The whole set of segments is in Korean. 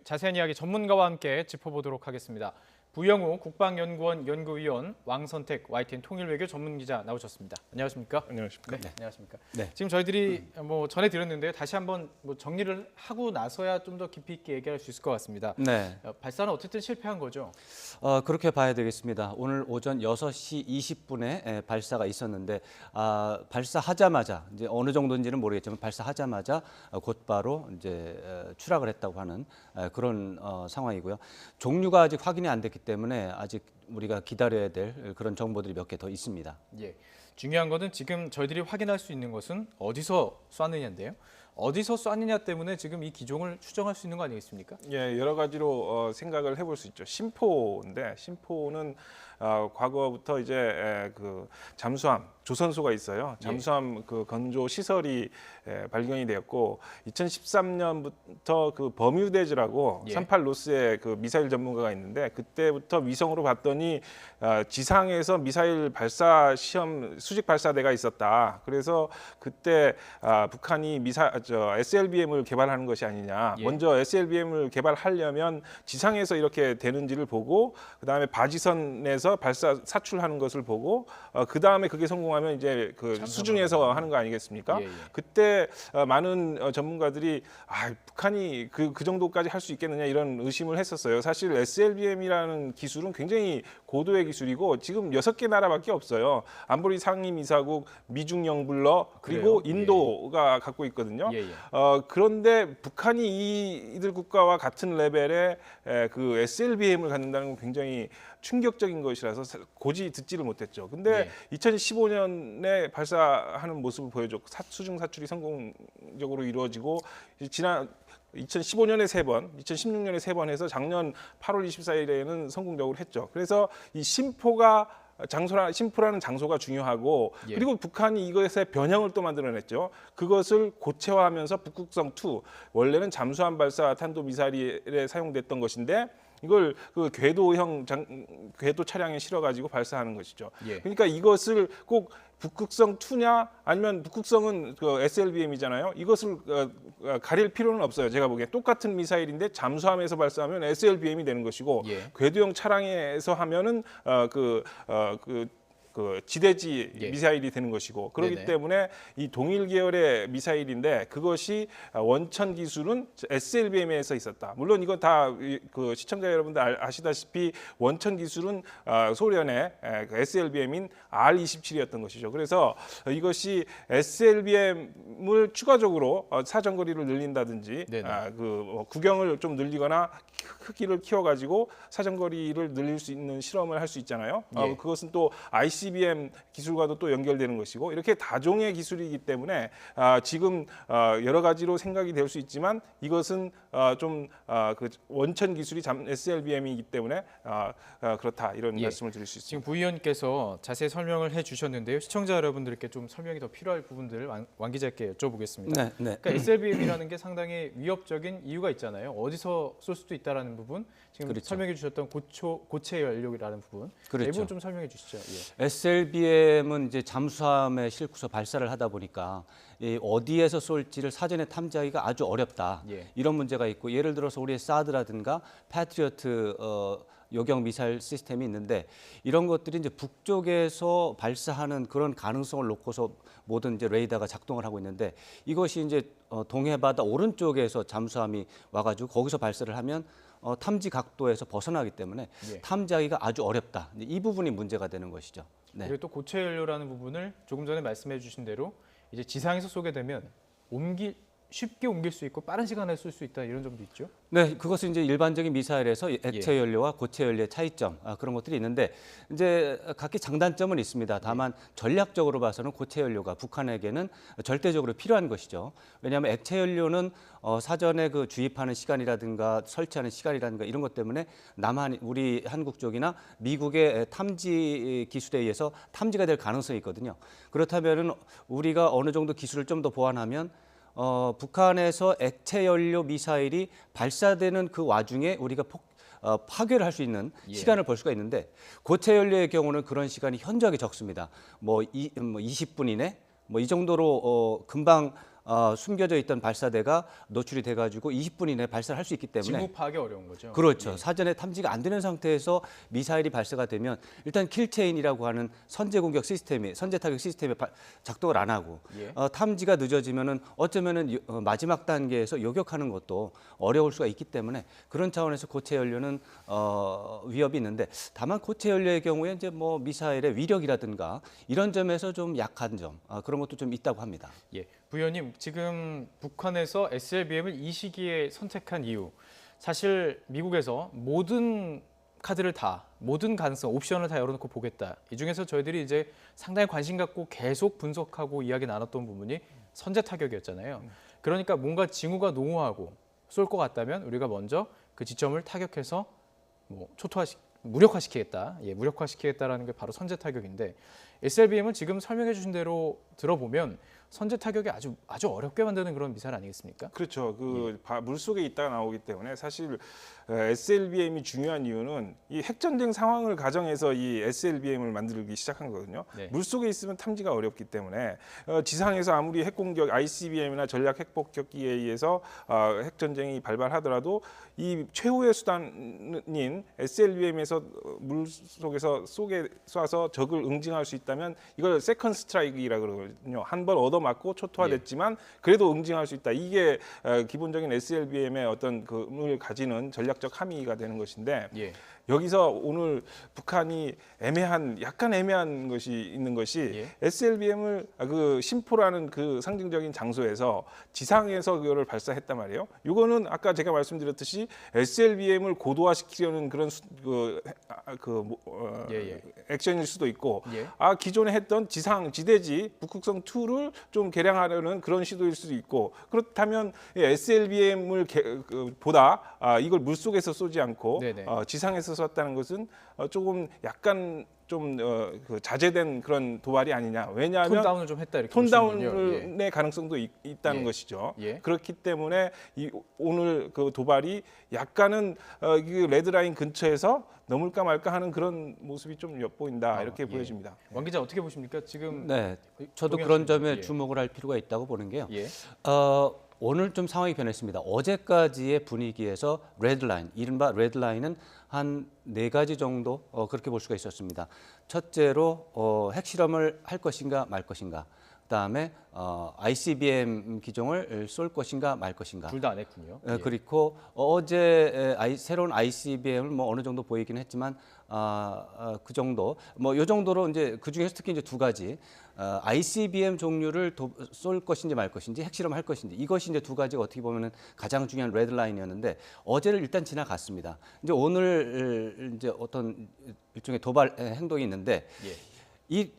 자세한 이야기 전문가와 함께 짚어보도록 하겠습니다. 부영우 국방연구원 연구위원, 왕선택 YTN 통일외교 전문기자 나오셨습니다. 안녕하십니까? 안녕하십니까? 네, 안녕하십니까? 네. 지금 저희들이 전해 드렸는데요. 다시 한번 정리를 하고 나서야 좀 더 깊이 있게 얘기할 수 있을 것 같습니다. 네. 발사는 어쨌든 실패한 거죠? 그렇게 봐야 되겠습니다. 오늘 오전 6시 20분에 발사가 있었는데 발사하자마자 이제 어느 정도인지는 모르겠지만 발사하자마자 곧바로 이제 추락을 했다고 하는 그런 상황이고요. 종류가 아직 확인이 안 됐기 때문에 아직 우리가 기다려야 될 그런 정보들이 몇 개 더 있습니다. 예. 중요한 것은 지금 저희들이 확인할 수 있는 것은 어디서 쐈느냐인데요. 어디서 쐈느냐 때문에 지금 이 기종을 추정할 수 있는 거 아니겠습니까? 예, 여러 가지로 생각을 해볼 수 있죠. 심포인데 심포는 과거부터 이제 그 잠수함 조선소가 있어요. 잠수함 그 건조 시설이 발견이 되었고 2013년부터 그 버뮤대즈라고 38로스의 그 미사일 전문가가 있는데 그때부터 위성으로 봤더니 지상에서 미사일 발사 시험 수직 발사대가 있었다. 그래서 그때 북한이 SLBM을 개발하는 것이 아니냐. 먼저 SLBM을 개발하려면 지상에서 이렇게 되는지를 보고 그다음에 바지선에서 발사 사출하는 것을 보고 그다음에 그게 성공하면 이제 그 수중에서 하는 거 아니겠습니까? 그때 많은 전문가들이 북한이 그 정도까지 할 수 있겠느냐 이런 의심을 했었어요. 사실 SLBM이라는 기술은 굉장히 고도의 기술이고 지금 6개 나라밖에 없어요. 안보리 상임이사국, 미중 영불러 그리고 인도가 갖고 있거든요. 그런데 북한이 이들 국가와 같은 레벨의 그 SLBM을 갖는다는 건 굉장히 충격적인 것이라서 고지 듣지를 못했죠. 근데 2015년에 발사하는 모습을 보여줬고 수중 사출이 성공적으로 이루어지고 지난 2015년에 3번, 2016년에 3번 해서 작년 8월 24일에는 성공적으로 했죠. 그래서 이 심포라는 장소가 중요하고 그리고 북한이 이것의 변형을 또 만들어냈죠. 그것을 고체화하면서 북극성-2 원래는 잠수함 발사 탄도미사일에 사용됐던 것인데 이걸 그 궤도 차량에 실어가지고 발사하는 것이죠. 그러니까 이것을 꼭 북극성2냐 아니면 북극성은 그 SLBM이잖아요. 이것을 가릴 필요는 없어요. 제가 보기에 똑같은 미사일인데 잠수함에서 발사하면 SLBM이 되는 것이고 궤도형 차량에서 하면은 그 지대지 미사일이 되는 것이고 그렇기 때문에 이 동일 계열의 미사일인데 그것이 원천 기술은 SLBM에서 있었다. 물론 이건 다 그 시청자 여러분들 아시다시피 원천 기술은 소련의 SLBM인 R-27이었던 것이죠. 그래서 이것이 SLBM을 추가적으로 사정거리를 늘린다든지 구경을 좀 늘리거나 크기를 키워가지고 사정거리를 늘릴 수 있는 실험을 할 수 있잖아요. 그것은 또 ICBM 기술과도 또 연결되는 것이고 이렇게 다종의 기술이기 때문에 지금 여러 가지로 생각이 될 수 있지만 이것은 그 원천 기술이 SLBM이기 때문에 그렇다 이런 말씀을 드릴 수 있습니다. 지금 부위원께서 자세히 설명을 해주셨는데요. 시청자 여러분들께 좀 설명이 더 필요할 부분들을 왕 기자께 여쭤보겠습니다. 그러니까 SLBM이라는 게 상당히 위협적인 이유가 있잖아요. 어디서 쏠 수도 있다라는 부분, 지금 설명해 주셨던 고체 연료라는 부분, 이 부분 좀 설명해 주시죠. SLBM은 이제 잠수함에 싣고서 발사를 하다 보니까 어디에서 쏠지를 사전에 탐지하기가 아주 어렵다. 이런 문제가 있고 예를 들어서 우리의 사드라든가 패트리어트 요격 미사일 시스템이 있는데 이런 것들이 이제 북쪽에서 발사하는 그런 가능성을 놓고서 모든 이제 레이더가 작동을 하고 있는데 이것이 이제 동해바다 오른쪽에서 잠수함이 와가지고 거기서 발사를 하면 탐지 각도에서 벗어나기 때문에 탐지하기가 아주 어렵다. 이 부분이 문제가 되는 것이죠. 그리고 또 고체 연료라는 부분을 조금 전에 말씀해 주신 대로 이제 지상에서 쏘게 되면 쉽게 옮길 수 있고 빠른 시간에 쏠 수 있다 이런 점도 있죠. 네, 그것은 이제 일반적인 미사일에서 액체 연료와 고체 연료의 차이점 그런 것들이 있는데 이제 각기 장단점은 있습니다. 다만 전략적으로 봐서는 고체 연료가 북한에게는 절대적으로 필요한 것이죠. 왜냐하면 액체 연료는 사전에 그 주입하는 시간이라든가 설치하는 시간이라든가 이런 것 때문에 우리 한국 쪽이나 미국의 탐지 기술에 의해서 탐지가 될 가능성이 있거든요. 그렇다면은 우리가 어느 정도 기술을 좀 더 보완하면 북한에서 액체 연료 미사일이 발사되는 그 와중에 우리가 파괴를 할 수 있는 시간을 벌 수가 있는데 고체 연료의 경우는 그런 시간이 현저하게 적습니다. 20분 이내 이 정도로 금방 숨겨져 있던 발사대가 노출이 돼가지고 20분 이내에 발사를 할 수 있기 때문에 징후 파악이 어려운 거죠. 그렇죠. 예. 사전에 탐지가 안 되는 상태에서 미사일이 발사가 되면 일단 킬체인이라고 하는 선제 공격 시스템이 선제 타격 시스템이 작동을 안 하고 예. 탐지가 늦어지면은 어쩌면은 마지막 단계에서 요격하는 것도 어려울 수가 있기 때문에 그런 차원에서 고체 연료는 위협이 있는데 다만 고체 연료의 경우에 이제 뭐 미사일의 위력이라든가 이런 점에서 좀 약한 점 그런 것도 좀 있다고 합니다. 예. 부위원님, 지금 북한에서 SLBM을 이 시기에 선택한 이유, 사실 미국에서 모든 카드를 다, 모든 가능성, 옵션을 다 열어놓고 보겠다. 이 중에서 저희들이 이제 상당히 관심 갖고 계속 분석하고 이야기 나눴던 부분이 선제 타격이었잖아요. 그러니까 뭔가 징후가 농후하고 쏠 것 같다면 우리가 먼저 그 지점을 타격해서 뭐 무력화시키겠다. 예, 무력화시키겠다라는 게 바로 선제 타격인데 SLBM은 지금 설명해 주신 대로 들어보면 선제 타격이 아주 어렵게 만드는 그런 미사일 아니겠습니까? 그렇죠. 물 속에 있다가 나오기 때문에 사실 SLBM이 중요한 이유는 이 핵전쟁 상황을 가정해서 이 SLBM을 만들기 시작한 거거든요. 네. 물 속에 있으면 탐지가 어렵기 때문에 지상에서 아무리 핵공격 ICBM이나 전략 핵폭격기에 의해서 핵전쟁이 발발하더라도 이 최후의 수단인 SLBM에서 물 속에서 쏘게 쏴서 적을 응징할 수 있다면 이걸 세컨드 스트라이크라고 그러거든요. 한 번 얻어맞고 초토화됐지만 그래도 응징할 수 있다. 이게 기본적인 SLBM의 어떤 그을 가지는 전략적 함의가 되는 것인데 예. 여기서 오늘 북한이 약간 애매한 것이 있는 것이 예. SLBM을 그 심포라는 그 상징적인 장소에서 지상에서 그거를 발사했단 말이에요. 이거는 아까 제가 말씀드렸듯이 SLBM을 고도화시키려는 그런 예. 액션일 수도 있고 예. 기존에 했던 지상 지대지 북극성 2를 좀 개량하려는 그런 시도일 수도 있고 그렇다면 SLBM을 보다 이걸 물 속에서 쏘지 않고 네네. 지상에서 쐈다는 것은 조금 약간 좀 자제된 그런 도발이 아니냐. 왜냐하면 톤 다운을 좀 했다 이렇게 톤 보시는군요. 다운의 가능성도 있다는 예. 것이죠. 예. 그렇기 때문에 오늘 그 도발이 약간은 이 레드라인 근처에서 넘을까 말까 하는 그런 모습이 좀 엿보인다 이렇게 예. 보여집니다. 왕 기자 어떻게 보십니까? 지금 네, 저도 동의하시는 그런 점에 예. 주목을 할 필요가 있다고 보는 게요. 예. 오늘 좀 상황이 변했습니다. 어제까지의 분위기에서 레드라인, 이른바 레드라인은 한 4가지 정도 그렇게 볼 수가 있었습니다. 첫째로 핵실험을 할 것인가 말 것인가. 그다음에 ICBM 기종을 쏠 것인가 말 것인가. 둘 다 안 했군요. 예. 그리고 어제 새로운 ICBM을 뭐 어느 정도 보이긴 했지만 그 정도 뭐 요 정도로 이제 그 중에서 특히 이제 2가지 ICBM 종류를 쏠 것인지 말 것인지 핵실험할 것인지 이것이 이제 2가지가 어떻게 보면은 가장 중요한 레드라인이었는데 어제를 일단 지나갔습니다. 이제 오늘 이제 어떤 일종의 도발 행동이 있는데 예.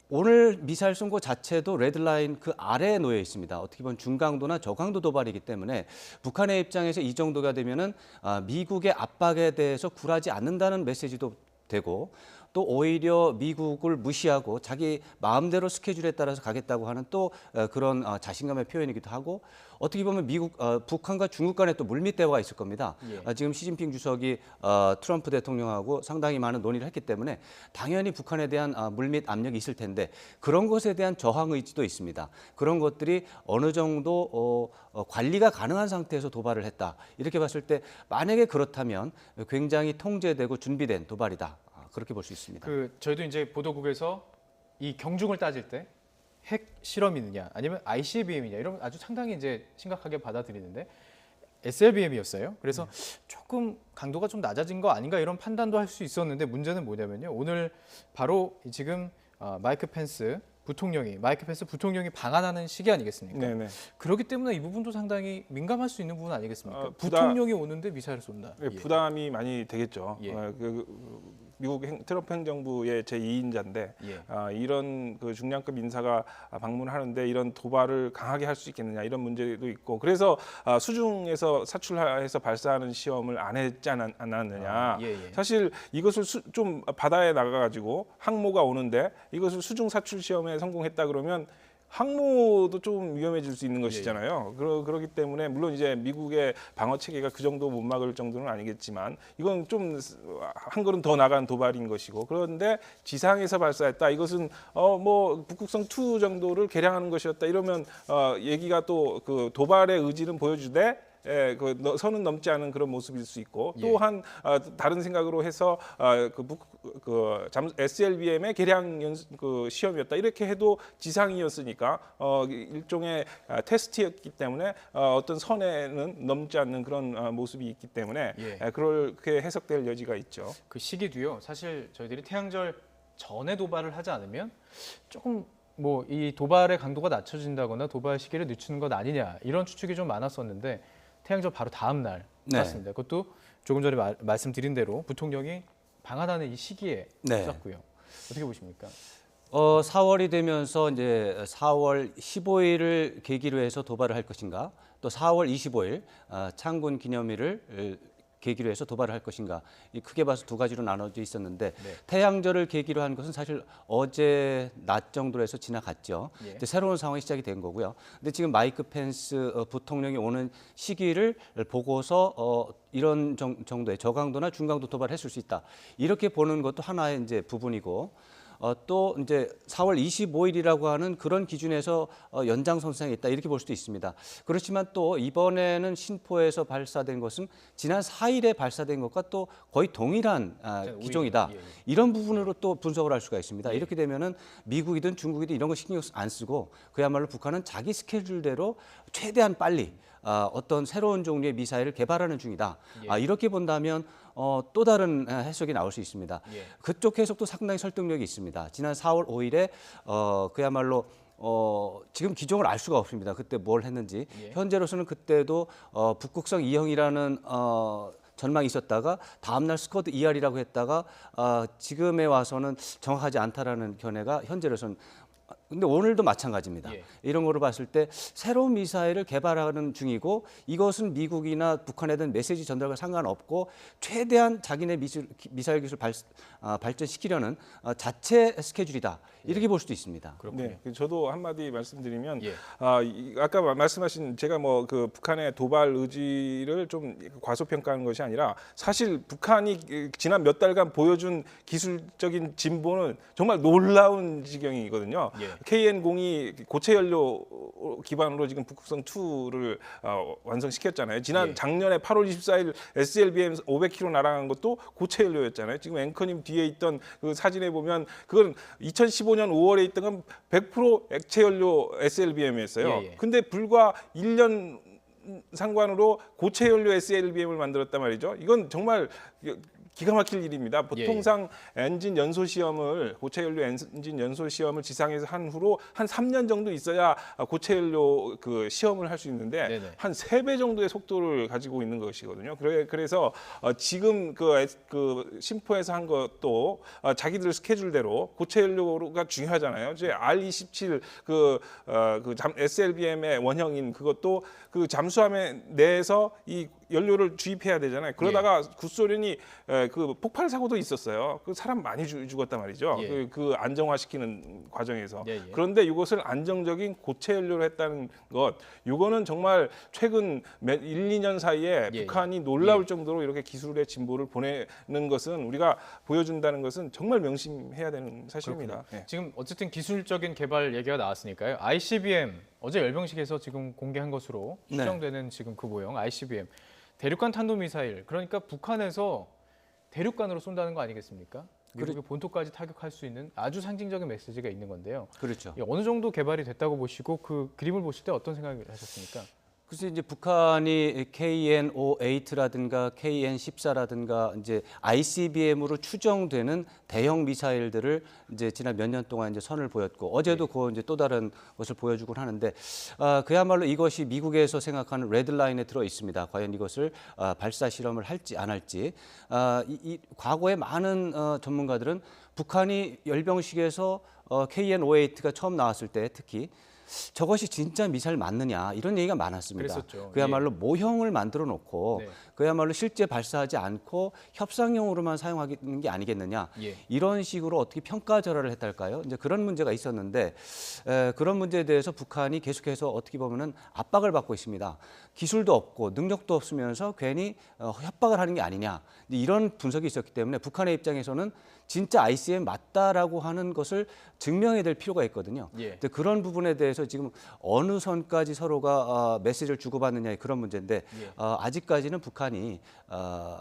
오늘 미사일 쏜 거 자체도 레드라인 그 아래에 놓여 있습니다. 어떻게 보면 중강도나 저강도 도발이기 때문에 북한의 입장에서 이 정도가 되면은 미국의 압박에 대해서 굴하지 않는다는 메시지도 되고 또 오히려 미국을 무시하고 자기 마음대로 스케줄에 따라서 가겠다고 하는 또 그런 자신감의 표현이기도 하고 어떻게 보면 북한과 중국 간에 또 물밑 대화가 있을 겁니다. 예. 지금 시진핑 주석이 트럼프 대통령하고 상당히 많은 논의를 했기 때문에 당연히 북한에 대한 물밑 압력이 있을 텐데 그런 것에 대한 저항 의지도 있습니다. 그런 것들이 어느 정도 관리가 가능한 상태에서 도발을 했다. 이렇게 봤을 때 만약에 그렇다면 굉장히 통제되고 준비된 도발이다. 그렇게 볼 수 있습니다. 저희도 이제 보도국에서 이 경중을 따질 때 핵 실험이느냐 아니면 ICBM이냐 이런 아주 상당히 이제 심각하게 받아들이는데 SLBM이었어요. 그래서 조금 강도가 좀 낮아진 거 아닌가 이런 판단도 할 수 있었는데 문제는 뭐냐면요. 오늘 바로 지금 마이크 펜스 부통령이 방한하는 시기 아니겠습니까? 네네. 그렇기 때문에 이 부분도 상당히 민감할 수 있는 부분 아니겠습니까? 부담- 부통령이 오는데 미사일을 쏜다. 네, 부담이 많이 되겠죠. 예. 미국 트럼프 행정부의 제2인자인데 예. 이런 그 중량급 인사가 방문하는데 이런 도발을 강하게 할 수 있겠느냐 이런 문제도 있고 그래서 수중에서 사출해서 발사하는 시험을 안 했지 않았느냐. 예. 사실 이것을 좀 바다에 나가가지고 항모가 오는데 이것을 수중 사출 시험에 성공했다 그러면 항모도 좀 위험해질 수 있는 것이잖아요. 그렇기 때문에 물론 이제 미국의 방어 체계가 그 정도 못 막을 정도는 아니겠지만 이건 좀 한 걸음 더 나간 도발인 것이고 그런데 지상에서 발사했다. 이것은 뭐 북극성 2 정도를 개량하는 것이었다. 이러면 얘기가 또 그 도발의 의지는 보여주되 그 선은 넘지 않은 그런 모습일 수 있고 또한 다른 생각으로 해서 SLBM의 개량 그 시험이었다 이렇게 해도 지상이었으니까 일종의 테스트였기 때문에 어떤 선에는 넘지 않는 그런 모습이 있기 때문에 그렇게 해석될 여지가 있죠. 그 시기도요. 사실 저희들이 태양절 전에 도발을 하지 않으면 조금 뭐 이 도발의 강도가 낮춰진다거나 도발 시기를 늦추는 것 아니냐 이런 추측이 좀 많았었는데 태양절 바로 다음 날 맞습니다. 그것도 조금 전에 말씀드린 대로 부통령이 방한하는 이 시기에 썼고요. 어떻게 보십니까? 4월이 되면서 이제 4월 15일을 계기로 해서 도발을 할 것인가, 또 4월 25일 창군 기념일을 계기로 해서 도발을 할 것인가, 크게 봐서 두 가지로 나눠져 있었는데 태양절을 계기로 한 것은 사실 어제 낮 정도로 해서 지나갔죠. 이제 새로운 상황이 시작이 된 거고요. 근데 지금 마이크 펜스 부통령이 오는 시기를 보고서 이런 정도의 저강도나 중강도 도발했을 수 있다. 이렇게 보는 것도 하나의 이제 부분이고. 또 이제 4월 25일이라고 하는 그런 기준에서 연장선상에 있다 이렇게 볼 수도 있습니다. 그렇지만 또 이번에는 신포에서 발사된 것은 지난 4일에 발사된 것과 또 거의 동일한 기종이다. 이런 부분으로 또 분석을 할 수가 있습니다. 이렇게 되면은 미국이든 중국이든 이런 거 신경 안 쓰고 그야말로 북한은 자기 스케줄대로 최대한 빨리 어떤 새로운 종류의 미사일을 개발하는 중이다. 이렇게 본다면 또 다른 해석이 나올 수 있습니다. 그쪽 해석도 상당히 설득력이 있습니다. 지난 4월 5일에 그야말로 지금 기종을 알 수가 없습니다. 그때 뭘 했는지. 현재로서는 그때도 북극성 2형이라는 전망이 있었다가 다음날 스쿼드 ER이라고 했다가 지금에 와서는 정확하지 않다라는 견해가 현재로서는. 근데 오늘도 마찬가지입니다. 이런 거로 봤을 때 새로운 미사일을 개발하는 중이고 이것은 미국이나 북한에 대한 메시지 전달과 상관없고 최대한 자기네 미사일 기술 발전시키려는 자체 스케줄이다. 이렇게 볼 수도 있습니다. 네, 저도 한마디 말씀드리면 아까 말씀하신 제가 뭐 그 북한의 도발 의지를 좀 과소평가하는 것이 아니라 사실 북한이 지난 몇 달간 보여준 기술적인 진보는 정말 놀라운 지경이거든요. KN-02 고체 연료 기반으로 지금 북극성 2를 완성시켰잖아요. 작년에 8월 24일 SLBM 500km 날아간 것도 고체 연료였잖아요. 지금 앵커님 뒤에 있던 그 사진에 보면 그건 2015년 5월에 있던 건 100% 액체 연료 SLBM이었어요. 근데 불과 1년 상관으로 고체 연료 SLBM을 만들었단 말이죠. 이건 정말 기가 막힐 일입니다. 보통상 엔진 연소 시험을 고체 연료 엔진 연소 시험을 지상에서 한 후로 한 3년 정도 있어야 고체 연료 그 시험을 할 수 있는데 한 3배 정도의 속도를 가지고 있는 것이거든요. 그래서 지금 그 심포에서 한 것도 자기들 스케줄대로 고체 연료가 중요하잖아요. 이제 R27 SLBM의 원형인 그것도 그 잠수함에 내에서 이 연료를 주입해야 되잖아요. 그러다가 구소련이 그 폭발 사고도 있었어요. 그 사람 많이 죽었단 말이죠. 그 안정화시키는 과정에서. 그런데 이것을 안정적인 고체 연료로 했다는 것, 이거는 정말 최근 1, 2년 사이에 북한이 놀라울 정도로 이렇게 기술의 진보를 보내는 것은 우리가 보여준다는 것은 정말 명심해야 되는 사실입니다. 지금 어쨌든 기술적인 개발 얘기가 나왔으니까요. ICBM 어제 열병식에서 지금 공개한 것으로 추정되는 지금 그 모형 ICBM. 대륙간 탄도미사일, 그러니까 북한에서 대륙간으로 쏜다는 거 아니겠습니까? 미국의 본토까지 타격할 수 있는 아주 상징적인 메시지가 있는 건데요. 그렇죠. 어느 정도 개발이 됐다고 보시고 그 그림을 보실 때 어떤 생각을 하셨습니까? 그래서 이제 북한이 KN-08라든가 KN-14라든가 이제 ICBM으로 추정되는 대형 미사일들을 이제 지난 몇 년 동안 이제 선을 보였고 어제도 그 이제 또 다른 것을 보여주곤 하는데 그야말로 이것이 미국에서 생각하는 레드라인에 들어 있습니다. 과연 이것을 발사 실험을 할지 안 할지. 이 과거에 많은 전문가들은 북한이 열병식에서 KN-08가 처음 나왔을 때 특히 저것이 진짜 미사일 맞느냐 이런 얘기가 많았습니다. 그랬었죠. 그야말로 모형을 만들어 놓고 네. 그야말로 실제 발사하지 않고 협상용으로만 사용하는 게 아니겠느냐 예. 이런 식으로 어떻게 평가절하를 했달까요? 이제 그런 문제가 있었는데 그런 문제에 대해서 북한이 계속해서 어떻게 보면은 압박을 받고 있습니다. 기술도 없고 능력도 없으면서 괜히 협박을 하는 게 아니냐 이런 분석이 있었기 때문에 북한의 입장에서는 진짜 ICBM 맞다라고 하는 것을 증명해야 될 필요가 있거든요. 예. 근데 그런 부분에 대해서 지금 어느 선까지 서로가 메시지를 주고받느냐의 그런 문제인데 예. 아직까지는 북한이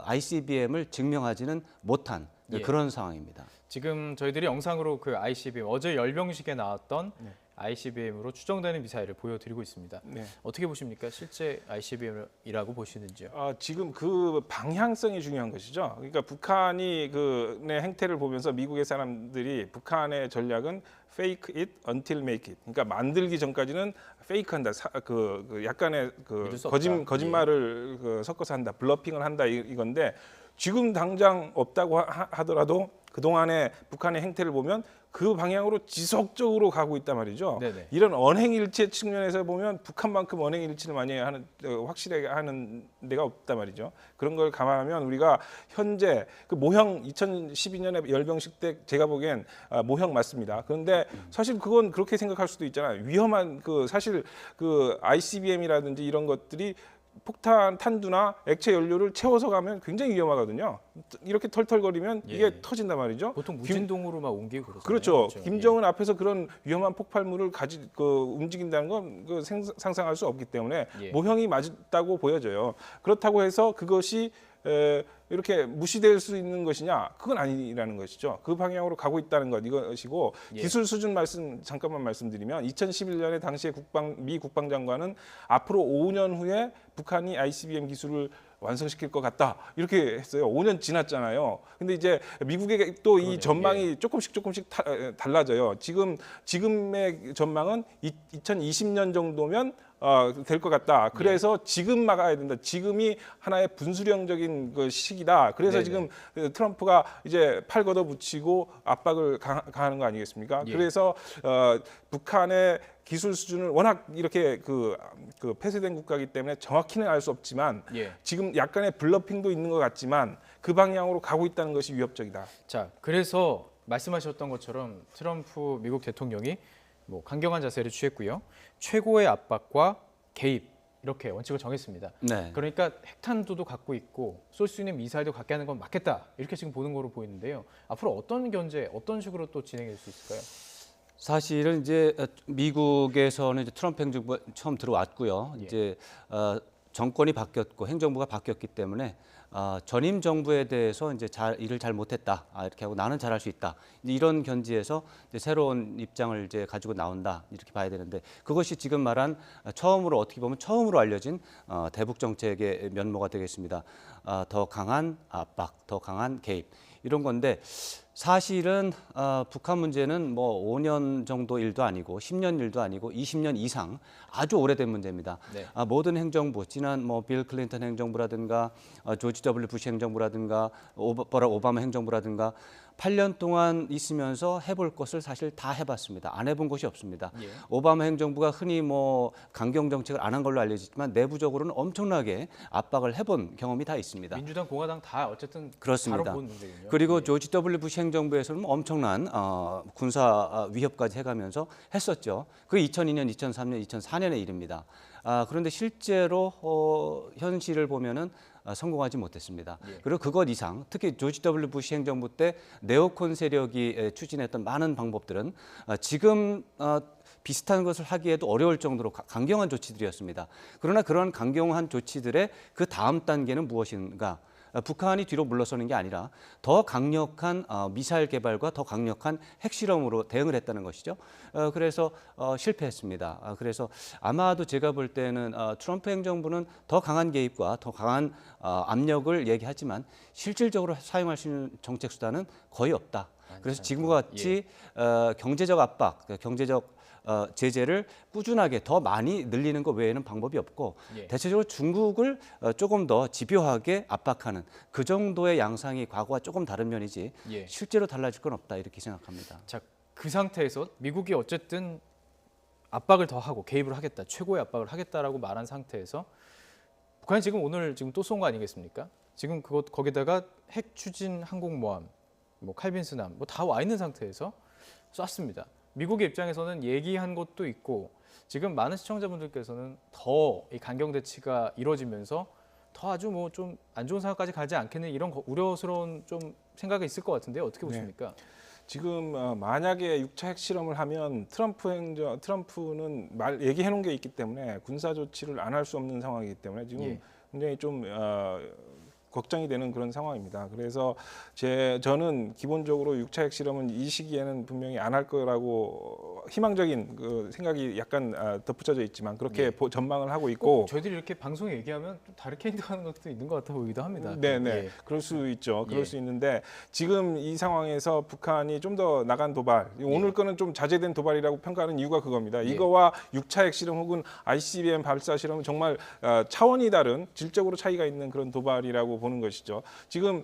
ICBM을 증명하지는 못한 예. 그런 상황입니다. 지금 저희들이 영상으로 그 ICBM 어제 열병식에 나왔던 ICBM으로 추정되는 미사일을 보여드리고 있습니다. 네. 어떻게 보십니까? 실제 ICBM이라고 보시는지요? 지금 그 방향성이 중요한 것이죠. 그러니까 북한이 그의 행태를 보면서 미국의 사람들이 북한의 전략은 fake it until make it. 그러니까 만들기 전까지는 페이크한다. 약간의 믿을 수 없다. 거짓말을 섞어서 한다. 블러핑을 한다 이건데 지금 당장 없다고 하더라도 그 동안에 북한의 행태를 보면 그 방향으로 지속적으로 가고 있단 말이죠. 네네. 이런 언행일치 측면에서 보면 북한만큼 언행일치를 많이 하는 확실하게 하는 데가 없단 말이죠. 그런 걸 감안하면 우리가 현재 그 모형 2012년에 열병식 때 제가 보기엔 모형 맞습니다. 그런데 사실 그건 그렇게 생각할 수도 있잖아요. 위험한 사실 ICBM이라든지 이런 것들이 폭탄 탄두나 액체 연료를 채워서 가면 굉장히 위험하거든요. 이렇게 털털거리면 이게 예. 터진단 말이죠. 보통 무진동으로만 옮기고 그러잖아요. 그렇죠. 그렇죠. 김정은 앞에서 그런 위험한 폭발물을 움직인다는 건 상상할 수 없기 때문에 예. 모형이 맞다고 보여져요. 그렇다고 해서 그것이 이렇게 무시될 수 있는 것이냐? 그건 아니라는 것이죠. 그 방향으로 가고 있다는 것 이것이고 예. 기술 수준 잠깐만 말씀드리면 2011년에 당시에 미 국방장관은 앞으로 5년 후에 북한이 ICBM 기술을 완성시킬 것 같다 이렇게 했어요. 5년 지났잖아요. 근데 이제 미국의 또 이 전망이 조금씩 달라져요. 지금의 전망은 2020년 정도면 될 것 같다. 그래서 지금 막아야 된다. 지금이 하나의 분수령적인 시기다. 그래서 네네. 지금 트럼프가 이제 팔 걷어붙이고 압박을 가하는 거 아니겠습니까? 예. 그래서 북한의 기술 수준을 워낙 이렇게 폐쇄된 국가이기 때문에 정확히는 알 수 없지만 예. 지금 약간의 블러핑도 있는 것 같지만 그 방향으로 가고 있다는 것이 위협적이다. 자, 그래서 말씀하셨던 것처럼 트럼프 미국 대통령이 강경한 자세를 취했고요. 최고의 압박과 개입 이렇게 원칙을 정했습니다. 네. 그러니까 핵탄두도 갖고 있고 쏠 수 있는 미사일도 갖게 하는 건 맞겠다. 이렇게 지금 보는 거로 보이는데요. 앞으로 어떤 견제, 어떤 식으로 또 진행될 수 있을까요? 사실은 이제 미국에서는 이제 트럼프 행정부가 처음 들어왔고요. 예. 이제 정권이 바뀌었고 행정부가 바뀌었기 때문에 전임 정부에 대해서 이제 일을 잘 못했다 이렇게 하고 나는 잘할 수 있다 이런 견지에서 이제 새로운 입장을 이제 가지고 나온다 이렇게 봐야 되는데 그것이 지금 말한 어떻게 보면 처음으로 알려진 대북 정책의 면모가 되겠습니다. 더 강한 압박, 더 강한 개입 이런 건데 사실은 북한 문제는 5년 정도 일도 아니고 10년 일도 아니고 20년 이상 아주 오래된 문제입니다. 네. 모든 행정부, 지난 빌 클린턴 행정부라든가 조지 W 부시 행정부라든가 버락 오바마 행정부라든가 8년 동안 있으면서 해볼 것을 사실 다 해봤습니다. 안 해본 것이 없습니다. 예. 오바마 행정부가 흔히 강경 정책을 안 한 걸로 알려지지만 내부적으로는 엄청나게 압박을 해본 경험이 다 있습니다. 민주당, 공화당 다 어쨌든 그렇습니다. 바로 본 문제군요. 그리고 예. 조지 W 부시 행정부에서는 엄청난 군사 위협까지 해가면서 했었죠. 그 2002년, 2003년, 2004년의 일입니다. 그런데 실제로 현실을 보면은 성공하지 못했습니다. 예. 그리고 그것 이상 특히 조지 W 부시 행정부 때 네오콘 세력이 추진했던 많은 방법들은 지금 비슷한 것을 하기에도 어려울 정도로 강경한 조치들이었습니다. 그러나 그런 강경한 조치들의 그 다음 단계는 무엇인가? 북한이 뒤로 물러서는 게 아니라 더 강력한 미사일 개발과 더 강력한 핵실험으로 대응을 했다는 것이죠. 그래서 실패했습니다. 그래서 아마도 제가 볼 때는 트럼프 행정부는 더 강한 개입과 더 강한 압력을 얘기하지만 실질적으로 사용할 수 있는 정책 수단은 거의 없다. 그래서 지금과 같이 경제적 압박, 경제적 제재를 꾸준하게 더 많이 늘리는 것 외에는 방법이 없고 예. 대체적으로 중국을 조금 더 집요하게 압박하는 그 정도의 양상이 과거와 조금 다른 면이지 실제로 달라질 건 없다 이렇게 생각합니다. 자, 그 상태에서 미국이 어쨌든 압박을 더 하고 개입을 하겠다, 최고의 압박을 하겠다라고 말한 상태에서 북한이 지금 오늘 지금 또 쏜 거 아니겠습니까? 지금 거기다가 핵 추진 항공모함, 뭐 칼빈스함 뭐 다 와 있는 상태에서 쐈습니다. 미국의 입장에서는 얘기한 것도 있고 지금 많은 시청자분들께서는 더 이 강경 대치가 이루어지면서 더 아주 뭐 좀 안 좋은 상황까지 가지 않겠는 이런 우려스러운 좀 생각이 있을 것 같은데 어떻게 보십니까? 지금 만약에 6차 핵실험을 하면 트럼프는 얘기해 놓은 게 있기 때문에 군사 조치를 안 할 수 없는 상황이기 때문에 지금 예. 굉장히 좀 걱정이 되는 그런 상황입니다. 그래서 저는 기본적으로 6차 핵실험은 이 시기에는 분명히 안 할 거라고 희망적인 그 생각이 약간 덧붙여져 있지만 그렇게 전망을 하고 있고 저희들이 이렇게 방송에 얘기하면 좀 다르게 행동하는 것도 있는 것 같아 보이기도 합니다. 네네 예. 그럴 수 있죠. 그럴 예. 수 있는데 지금 이 상황에서 북한이 좀 더 나간 도발 오늘 거는 좀 자제된 도발이라고 평가하는 이유가 그겁니다. 이거와 6차 핵실험 혹은 ICBM 발사 실험은 정말 차원이 다른 질적으로 차이가 있는 그런 도발이라고 보는 것이죠. 지금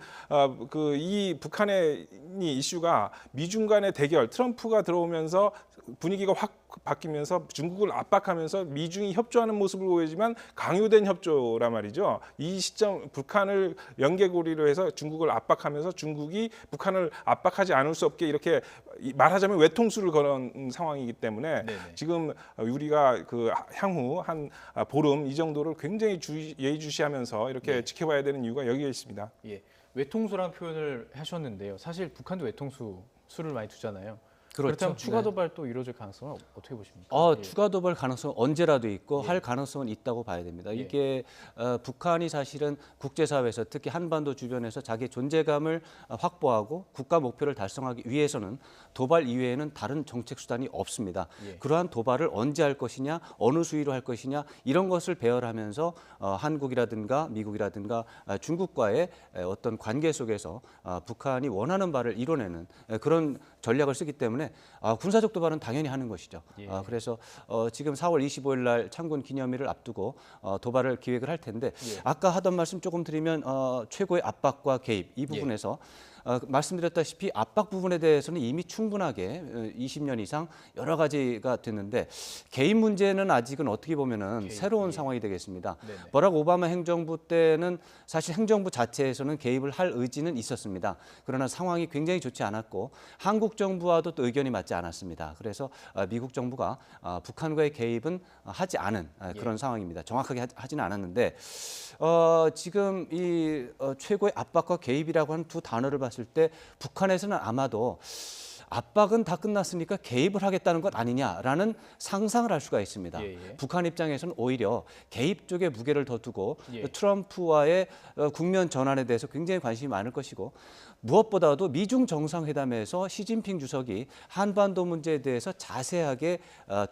이 북한의 이슈가 미중 간의 대결, 트럼프가 들어오면서 분위기가 확 바뀌면서 중국을 압박하면서 미중이 협조하는 모습을 보이지만 강요된 협조란 말이죠. 이 시점 북한을 연계고리로 해서 중국을 압박하면서 중국이 북한을 압박하지 않을 수 없게 이렇게 말하자면 외통수를 걸은 상황이기 때문에 네네. 지금 우리가 그 향후 한 보름 이 정도를 굉장히 예의주시하면서 이렇게 지켜봐야 되는 이유가 여기에 있습니다. 예, 외통수라는 표현을 하셨는데요. 사실 북한도 외통수 수를 많이 두잖아요. 그렇죠. 그렇다면 추가 네. 도발 또 이루어질 가능성은 어떻게 보십니까? 예. 추가 도발 가능성 언제라도 있고 예. 할 가능성은 있다고 봐야 됩니다. 예. 이게 북한이 사실은 국제사회에서 특히 한반도 주변에서 자기 존재감을 확보하고 국가 목표를 달성하기 위해서는 도발 이외에는 다른 정책 수단이 없습니다. 예. 그러한 도발을 언제 할 것이냐, 어느 수위로 할 것이냐 이런 것을 배열하면서 한국이라든가 미국이라든가 중국과의 어떤 관계 속에서 북한이 원하는 바를 이뤄내는 그런 전략을 쓰기 때문에 군사적 도발은 당연히 하는 것이죠. 예. 그래서 지금 4월 25일 날 창군 기념일을 앞두고 도발을 기획을 할 텐데 예. 아까 하던 말씀 조금 드리면 최고의 압박과 개입 이 부분에서 말씀드렸다시피 압박 부분에 대해서는 이미 충분하게 20년 이상 여러 가지가 됐는데 개입 문제는 아직은 어떻게 보면은 개입, 새로운 예. 상황이 되겠습니다. 네네. 버락 오바마 행정부 때는 사실 행정부 자체에서는 개입을 할 의지는 있었습니다. 그러나 상황이 굉장히 좋지 않았고 한국 정부와도 또 의견이 맞지 않았습니다. 그래서 미국 정부가 북한과의 개입은 하지 않은 그런 상황입니다. 정확하게 하지는 않았는데 지금 이 최고의 압박과 개입이라고 하는 두 단어를 봤을 때 북한에서는 아마도 압박은 다 끝났으니까 개입을 하겠다는 것 아니냐라는 상상을 할 수가 있습니다. 예, 예. 북한 입장에서는 오히려 개입 쪽에 무게를 더 두고 예. 트럼프와의 국면 전환에 대해서 굉장히 관심이 많을 것이고 무엇보다도 미중 정상회담에서 시진핑 주석이 한반도 문제에 대해서 자세하게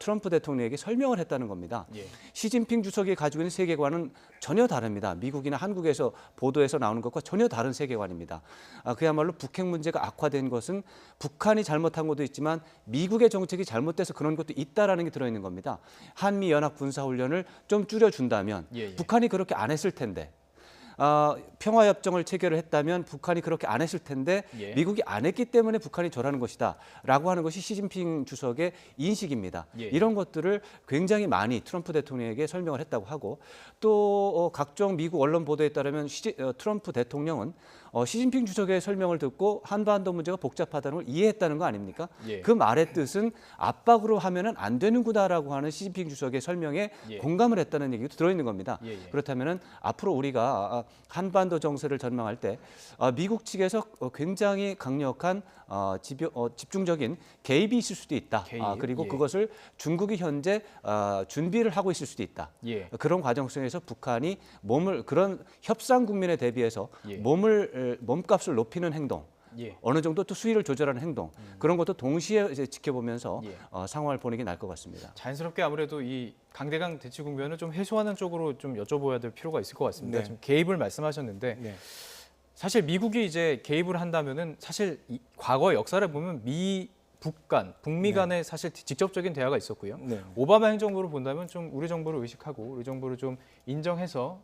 트럼프 대통령에게 설명을 했다는 겁니다. 예. 시진핑 주석이 가지고 있는 세계관은 전혀 다릅니다. 미국이나 한국에서 보도에서 나오는 것과 전혀 다른 세계관입니다. 그야말로 북핵 문제가 악화된 것은 북한이 잘못한 것도 있지만 미국의 정책이 잘못돼서 그런 것도 있다라는 게 들어있는 겁니다. 한미 연합 군사 훈련을 좀 줄여준다면 예, 예. 북한이 그렇게 안 했을 텐데. 평화협정을 체결을 했다면 북한이 그렇게 안 했을 텐데 예. 미국이 안 했기 때문에 북한이 저라는 것이다라고 하는 것이 시진핑 주석의 인식입니다. 예. 이런 것들을 굉장히 많이 트럼프 대통령에게 설명을 했다고 하고 또 각종 미국 언론 보도에 따르면 트럼프 대통령은 시진핑 주석의 설명을 듣고 한반도 문제가 복잡하다는 걸 이해했다는 거 아닙니까? 예. 그 말의 뜻은 압박으로 하면은 안 되는구나라고 하는 시진핑 주석의 설명에 예. 공감을 했다는 얘기도 들어있는 겁니다. 예, 예. 그렇다면은 앞으로 우리가 한반도 정세를 전망할 때 미국 측에서 굉장히 강력한 집중적인 개입이 있을 수도 있다. 개입? 그리고 예. 그것을 중국이 현재 준비를 하고 있을 수도 있다. 예. 그런 과정 속에서 북한이 그런 협상 국면에 대비해서 예. 몸값을 높이는 행동, 예. 어느 정도 또 수위를 조절하는 행동 그런 것도 동시에 이제 지켜보면서 예. 상황을 보는 게 나을 것 같습니다. 자연스럽게 아무래도 이 강대강 대치 국면을 좀 해소하는 쪽으로 좀 여쭤봐야 될 필요가 있을 것 같습니다. 네. 지금 개입을 말씀하셨는데 네. 사실 미국이 이제 개입을 한다면은 사실 과거 역사를 보면 북미 간에 사실 직접적인 대화가 있었고요. 네. 오바마 행정부로 본다면 좀 우리 정부를 의식하고 우리 정부를 좀 인정해서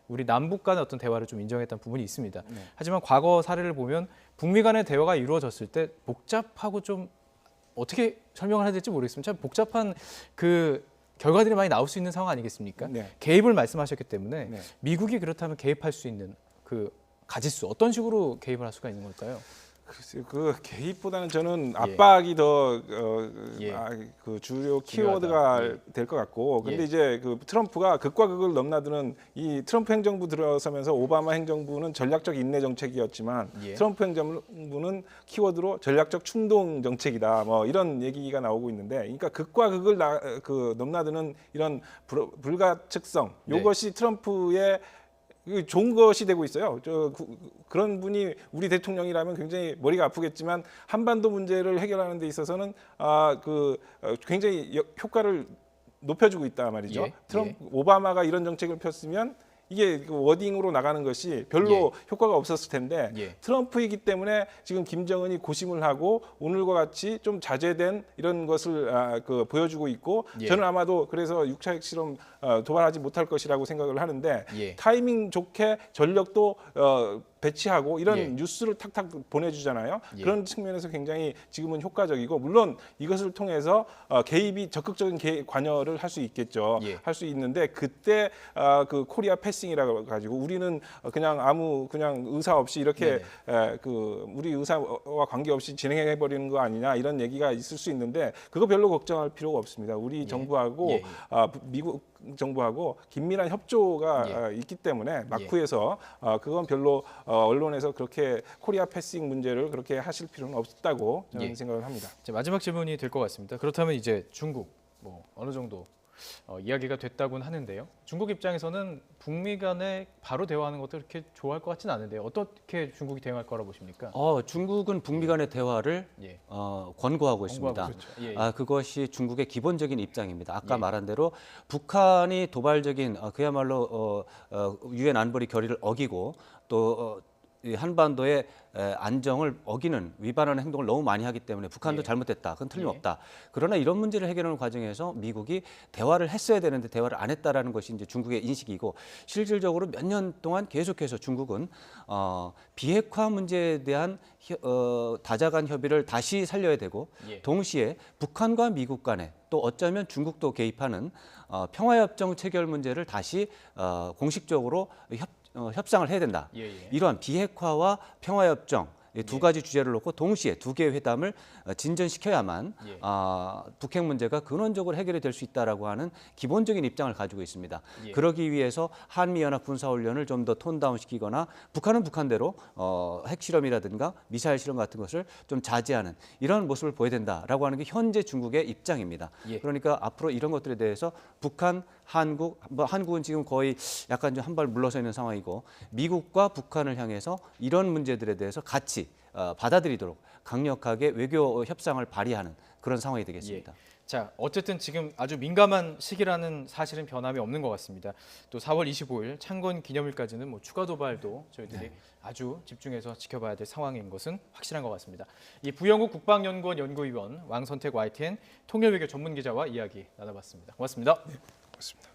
우리 남북 간의 어떤 대화를 좀 인정했던 부분이 있습니다. 하지만 과거 사례를 보면 북미 간의 대화가 이루어졌을 때 복잡하고 좀 어떻게 설명을 해야 될지 모르겠습니다. 참 복잡한 그 결과들이 많이 나올 수 있는 상황 아니겠습니까? 네. 개입을 말씀하셨기 때문에 네. 미국이 그렇다면 개입할 수 있는 그 가짓수 어떤 식으로 개입을 할 수가 있는 걸까요? 글쎄요, 그 개입보다는 저는 압박이 더 그 주요 키워드가 될 것 같고, 근데 이제 그 트럼프가 극과 극을 넘나드는 이 트럼프 행정부 들어서면서 오바마 행정부는 전략적 인내 정책이었지만 트럼프 행정부는 키워드로 전략적 충동 정책이다, 뭐 이런 얘기가 나오고 있는데, 그러니까 극과 극을 넘나드는 이런 불가측성, 요것이 트럼프의 좋은 것이 되고 있어요. 그런 분이 우리 대통령이라면 굉장히 머리가 아프겠지만 한반도 문제를 해결하는 데 있어서는 굉장히 효과를 높여주고 있다 말이죠. 오바마가 이런 정책을 폈으면 이게 그 워딩으로 나가는 것이 별로 효과가 없었을 텐데 트럼프이기 때문에 지금 김정은이 고심을 하고 오늘과 같이 좀 자제된 이런 것을 보여주고 있고 저는 아마도 그래서 6차 핵실험 도발하지 못할 것이라고 생각을 하는데 타이밍 좋게 전력도 배치하고 이런 뉴스를 탁탁 보내주잖아요. 그런 측면에서 굉장히 지금은 효과적이고, 물론 이것을 통해서 개입이 적극적인 관여를 할 수 있겠죠. 할 수 있는데 그때 그 코리아 패싱이라고 가지고 우리는 그냥 의사 없이 이렇게 우리 의사와 관계없이 진행해 버리는 거 아니냐 이런 얘기가 있을 수 있는데 그거 별로 걱정할 필요가 없습니다. 우리 정부하고 미국 정부하고 긴밀한 협조가 있기 때문에 마쿠에서 그건 별로 언론에서 그렇게 코리아 패싱 문제를 그렇게 하실 필요는 없다고 저는 생각을 합니다. 마지막 질문이 될 것 같습니다. 그렇다면 이제 중국 뭐 어느 정도 이야기가 됐다고는 하는데요. 중국 입장에서는 북미 간에 바로 대화하는 것도 그렇게 좋아할 것 같지는 않은데요. 어떻게 중국이 대응할 거라 보십니까? 중국은 북미 간의 대화를 권고하고 있습니다. 그렇죠. 그것이 중국의 기본적인 입장입니다. 아까 말한 대로 북한이 도발적인 그야말로 유엔 안보리 결의를 어기고 또 이 한반도의 안정을 어기는 위반하는 행동을 너무 많이 하기 때문에 북한도 잘못됐다. 그건 틀림없다. 그러나 이런 문제를 해결하는 과정에서 미국이 대화를 했어야 되는데 대화를 안 했다라는 것이 이제 중국의 인식이고, 실질적으로 몇 년 동안 계속해서 중국은 비핵화 문제에 대한 다자간 협의를 다시 살려야 되고 동시에 북한과 미국 간에 또 어쩌면 중국도 개입하는 평화협정 체결 문제를 다시 공식적으로 협상을 해야 된다. 이러한 비핵화와 평화협정 두 가지 주제를 놓고 동시에 두 개의 회담을 진전시켜야만 북핵 문제가 근원적으로 해결이 될 수 있다라고 하는 기본적인 입장을 가지고 있습니다. 그러기 위해서 한미연합 군사훈련을 좀 더 톤다운시키거나 북한은 북한대로 핵실험이라든가 미사일 실험 같은 것을 좀 자제하는 이런 모습을 보여야 된다라고 하는 게 현재 중국의 입장입니다. 그러니까 앞으로 이런 것들에 대해서 북한, 한국, 한국은 지금 거의 약간 좀 한 발 물러서 있는 상황이고, 미국과 북한을 향해서 이런 문제들에 대해서 같이 받아들이도록 강력하게 외교 협상을 발휘하는 그런 상황이 되겠습니다. 자, 어쨌든 지금 아주 민감한 시기라는 사실은 변함이 없는 것 같습니다. 또 4월 25일 창건 기념일까지는 뭐 추가 도발도 저희들이 아주 집중해서 지켜봐야 될 상황인 것은 확실한 것 같습니다. 이 부영국 국방연구원 연구위원 왕선택 YTN 통일외교 전문기자와 이야기 나눠봤습니다. 고맙습니다. 고맙습니다.